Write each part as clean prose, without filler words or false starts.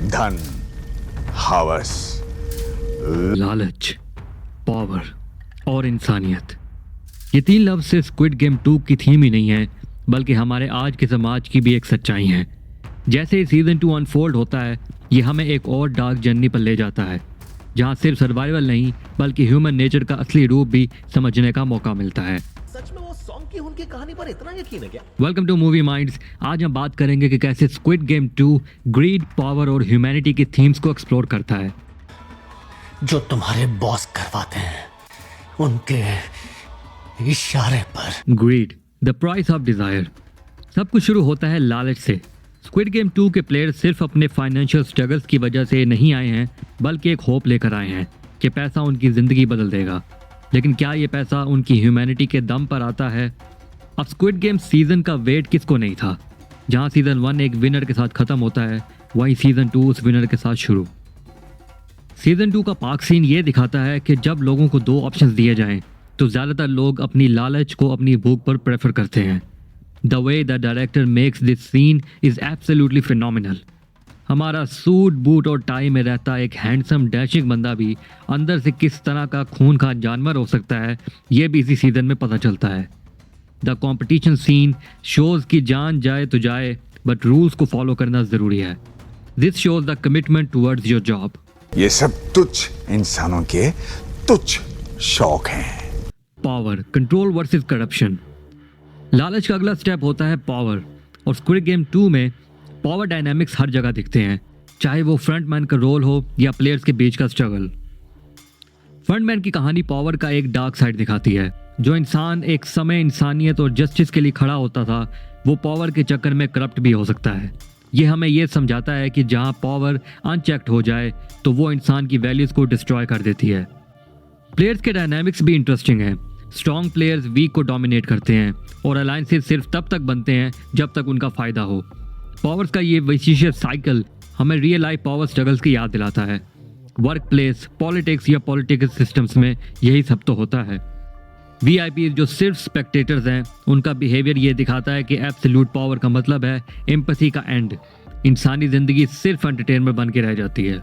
धन, हवस, लालच, पावर और इंसानियत, ये तीन लफ्ज सिर्फ स्क्विड गेम 2 की थीम ही नहीं है, बल्कि हमारे आज के समाज की भी एक सच्चाई है। जैसे ही सीजन 2 अनफोल्ड होता है, ये हमें एक और डार्क जर्नी पर ले जाता है, जहाँ सिर्फ सर्वाइवल नहीं बल्कि ह्यूमन नेचर का असली रूप भी समझने का मौका मिलता है। सच में वो सॉन्ग की उनकी कहानी पर इतना यकीन है क्या? Welcome to movie minds. आज हम बात करेंगे कि कैसे स्क्विड गेम 2 ग्रीड, पावर और ह्यूमैनिटी की थीम्स को एक्सप्लोर करता है। जो तुम्हारे बॉस करवाते हैं उनके इशारे पर। Greed, the price of desire. सब कुछ शुरू होता है लालच से। स्क्विड गेम 2 के प्लेयर्स सिर्फ अपने फाइनेंशियल स्ट्रगल्स की वजह से नहीं आए हैं, बल्कि एक होप लेकर आए हैं कि पैसा उनकी जिंदगी बदल देगा। लेकिन क्या ये पैसा उनकी ह्यूमैनिटी के दम पर आता है? अब स्क्विड गेम सीजन का वेट किसको नहीं था। जहां सीजन 1 एक विनर के साथ खत्म होता है, वहीं सीजन 2 उस विनर के साथ शुरू। सीजन 2 का पार्क सीन ये दिखाता है कि जब लोगों को दो ऑप्शंस दिए जाएं, तो ज़्यादातर लोग अपनी लालच को अपनी भूख पर प्रेफर करते हैं। The way the director makes this scene is absolutely phenomenal. हमारा सूट, बूट और टाई में रहता एक हैंडसम डैशिंग बंदा भी अंदर से किस तरह का खूंखार जानवर हो सकता है, ये भी इसी सीजन में पता चलता है। द कॉम्पिटिशन सीन शोज की जान जाए तो जाए, बट रूल्स को फॉलो करना ज़रूरी है। This shows the commitment towards your job. ये सब तुच्छ इंसानों के तुच्छ शौक हैं। Power, control versus corruption. लालच का अगला स्टेप होता है पावर, और स्क्विड गेम 2 में पावर डायनामिक्स हर जगह दिखते हैं, चाहे वो फ्रंटमैन का रोल हो या प्लेयर्स के बीच का स्ट्रगल। फ्रंटमैन की कहानी पावर का एक डार्क साइड दिखाती है। जो इंसान एक समय इंसानियत और जस्टिस के लिए खड़ा होता था, वो पावर के चक्कर में करप्ट भी हो सकता है। ये हमें ये समझाता है कि जहां पावर अनचेक्ड हो जाए तो वो इंसान की वैल्यूज को डिस्ट्रॉय कर देती है। प्लेयर्स के डायनामिक्स भी इंटरेस्टिंग है। स्ट्रॉन्ग प्लेयर्स वीक को डोमिनेट करते हैं, और अलायंसेस सिर्फ तब तक बनते हैं जब तक उनका फायदा हो। पावर्स का ये विशिष्ट साइकिल हमें रियल लाइफ पावर स्ट्रगल्स की याद दिलाता है। वर्क प्लेस, पॉलिटिक्स या पॉलिटिकल सिस्टम्स में यही सब तो होता है। वीआईपी जो सिर्फ स्पेक्टेटर्स हैं, उनका बिहेवियर ये दिखाता है कि एब्सोल्यूट पावर का मतलब है एम्पैथी का एंड। इंसानी जिंदगी सिर्फ एंटरटेनमेंट बन के रह जाती है।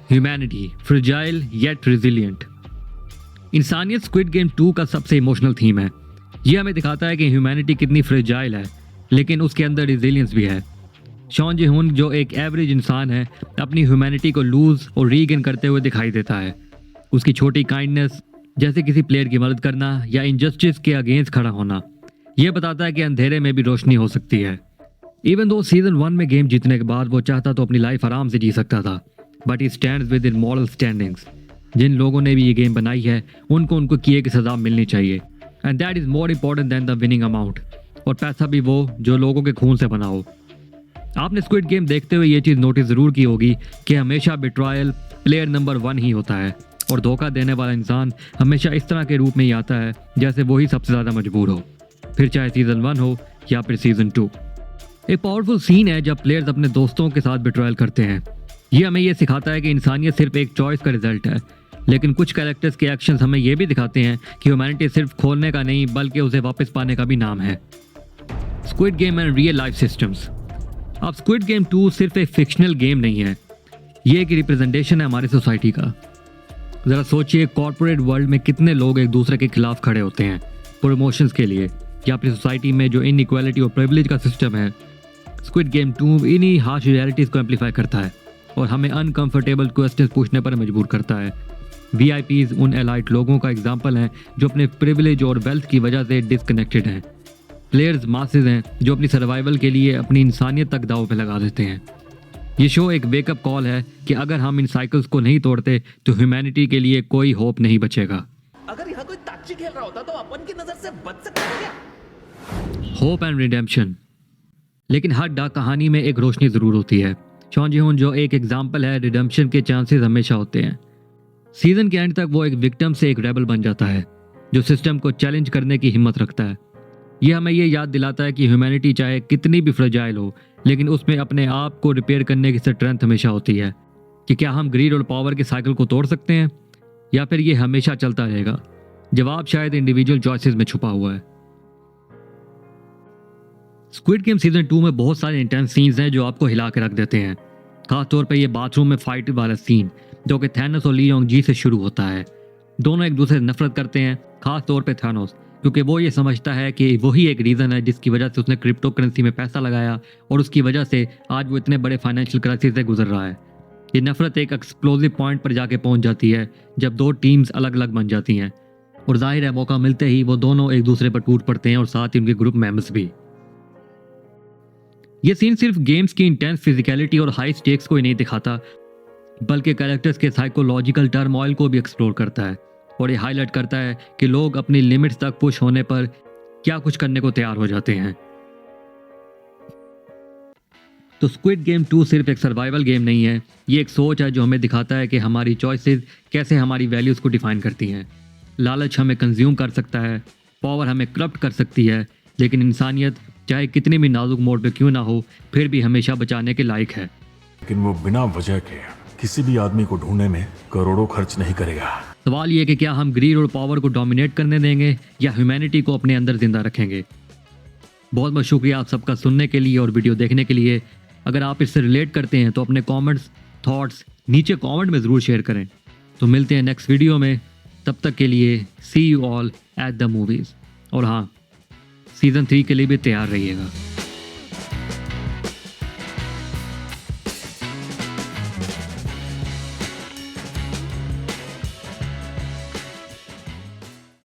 Humanity, fragile yet resilient. इंसानियत स्क्विड गेम 2 का सबसे इमोशनल थीम है। यह हमें दिखाता है कि ह्यूमैनिटी कितनी फ्रेजाइल है, लेकिन उसके अंदर रिजिलियंस भी है। शॉन जे-हुन जो एक एवरेज इंसान है, अपनी ह्यूमैनिटी को लूज और रीगेन करते हुए दिखाई देता है। उसकी छोटी काइंडनेस, जैसे किसी प्लेयर की मदद करना या इनजस्टिस के अगेंस्ट खड़ा होना, यह बताता है कि अंधेरे में भी रोशनी हो सकती है। इवन दो सीजन 1 में गेम जीतने के बाद वो चाहता तो अपनी लाइफ आराम से जी सकता था, but he stands within moral standings. जिन लोगों ने भी ये गेम बनाई है, उनको किए की सजा मिलनी चाहिए, and that is more important then the winning amount. और पैसा भी वो जो लोगों के खून से बना हो। आपने स्क्विड गेम देखते हुए ये चीज़ नोटिस ज़रूर की होगी कि हमेशा बिट्रायल प्लेयर नंबर 1 ही होता है, और धोखा देने वाला इंसान हमेशा इस तरह के रूप में ही आता है जैसे वो ही सबसे ज़्यादा मजबूर हो, फिर चाहे सीजन 1 हो या फिर सीजन 2। एक पावरफुल सीन है जब प्लेयर्स अपने दोस्तों के साथ बिट्रायल करते हैं। ये हमें ये सिखाता है कि इंसानियत सिर्फ एक चॉइस का रिजल्ट है, लेकिन कुछ कैरेक्टर्स के एक्शंस हमें ये भी दिखाते हैं कि ह्यूमैनिटी सिर्फ खोलने का नहीं बल्कि उसे वापस पाने का भी नाम है। Squid game and real life systems. अब स्क्विड गेम 2 सिर्फ एक फिक्शनल गेम नहीं है, ये एक रिप्रेजेंटेशन है हमारी सोसाइटी का। ज़रा सोचिए, कॉर्पोरेट वर्ल्ड में कितने लोग एक दूसरे के खिलाफ खड़े होते हैं प्रमोशंस के लिए, या अपनी सोसाइटी में जो इनइक्वालिटी और प्रिविलेज का सिस्टम है। स्क्विड गेम 2 इन्हीं हार्श रियलिटीज़ को एम्पलीफाई करता है और हमें अनकंफर्टेबल क्वेश्चंस पूछने पर मजबूर करता है। वीआईपीज़ उन एलाइट लोगों का एग्जाम्पल हैं जो अपने प्रिविलेज और वेल्थ की वजह से डिसकनेक्टेड हैं। प्लेयर्स मासेस हैं जो अपनी सर्वाइवल के लिए अपनी इंसानियत तक दांव पे लगा देते हैं। ये शो एक वेकअप कॉल है कि अगर हम इन साइकिल्स को नहीं तोड़ते तो ह्यूमैनिटी के लिए कोई होप नहीं बचेगा। अगर यहाँ कोई ताकची खेल रहा होता तो अपन की नजर से बच सकता था क्या? Hope and redemption. लेकिन हर डार्क कहानी में एक रोशनी ज़रूर होती है। शॉन जे-हुन जो एक एग्जाम्पल है, रिडेम्पशन के चांसेस हमेशा होते हैं। सीजन के एंड तक वो एक विक्टिम से एक रेबल बन जाता है जो सिस्टम को चैलेंज करने की हिम्मत रखता है। ये हमें ये याद दिलाता है कि ह्यूमैनिटी चाहे कितनी भी फ्रेजाइल हो, लेकिन उसमें अपने आप को रिपेयर करने की स्ट्रेंथ हमेशा होती है। कि क्या हम ग्रीड और पावर के साइकिल को तोड़ सकते हैं, या फिर ये हमेशा चलता रहेगा? जवाब शायद इंडिविजुअल चॉइसेस में छुपा हुआ है। स्क्विड गेम सीजन 2 में बहुत सारे इंटेंस सीन्स हैं जो आपको हिला के रख देते हैं। खास तौर पे ये बाथरूम में फाइट वाला सीन जो कि थैनोस और ली योंग जी से शुरू होता है। दोनों एक दूसरे से नफरत करते हैं, खास तौर पे थैनोस, क्योंकि वो ये समझता है कि वही एक रीज़न है जिसकी वजह से उसने क्रिप्टो करेंसी में पैसा लगाया और उसकी वजह से आज वो इतने बड़े फाइनेंशियल क्राइसिस से गुजर रहा है। ये नफरत एक एक्सप्लोसिव पॉइंट पर जाके पहुंच जाती है जब दो टीम्स अलग अलग बन जाती हैं और जाहिर है मौका मिलते ही वो दोनों एक दूसरे पर टूट पड़ते हैं और साथ ही उनके ग्रुप मेंबर्स भी। ये सीन सिर्फ गेम्स की इंटेंस फिजिकलिटी और हाई स्टेक्स को ही नहीं दिखाता बल्कि कैरेक्टर्स के साइकोलॉजिकल टर्मोइल को भी एक्सप्लोर करता है और ये हाईलाइट करता है कि लोग अपनी लिमिट्स तक पुश होने पर क्या कुछ करने को तैयार हो जाते हैं। तो स्क्विड गेम 2 सिर्फ एक सर्वाइवल गेम नहीं है, ये एक सोच है जो हमें दिखाता है कि हमारी चॉइसेस कैसे हमारी वैल्यूज़ को डिफाइन करती हैं। लालच हमें कंज्यूम कर सकता है, पावर हमें करप्ट कर सकती है, लेकिन इंसानियत चाहे कितनी भी नाजुक मोड पे क्यों ना हो फिर भी हमेशा बचाने के लायक है। लेकिन वो बिना वजह के किसी भी आदमी को ढूंढने में करोड़ों खर्च नहीं करेगा। सवाल ये कि क्या हम ग्रीड और पावर को डोमिनेट करने देंगे या ह्यूमैनिटी को अपने अंदर जिंदा रखेंगे। बहुत बहुत शुक्रिया आप सबका सुनने के लिए और वीडियो देखने के लिए। अगर आप इससे रिलेट करते हैं तो अपने कमेंट्स थॉट्स नीचे कमेंट में ज़रूर शेयर करें। तो मिलते हैं नेक्स्ट वीडियो में, तब तक के लिए see you all at the movies. और हाँ, सीज़न 3 के लिए भी तैयार रहिएगा।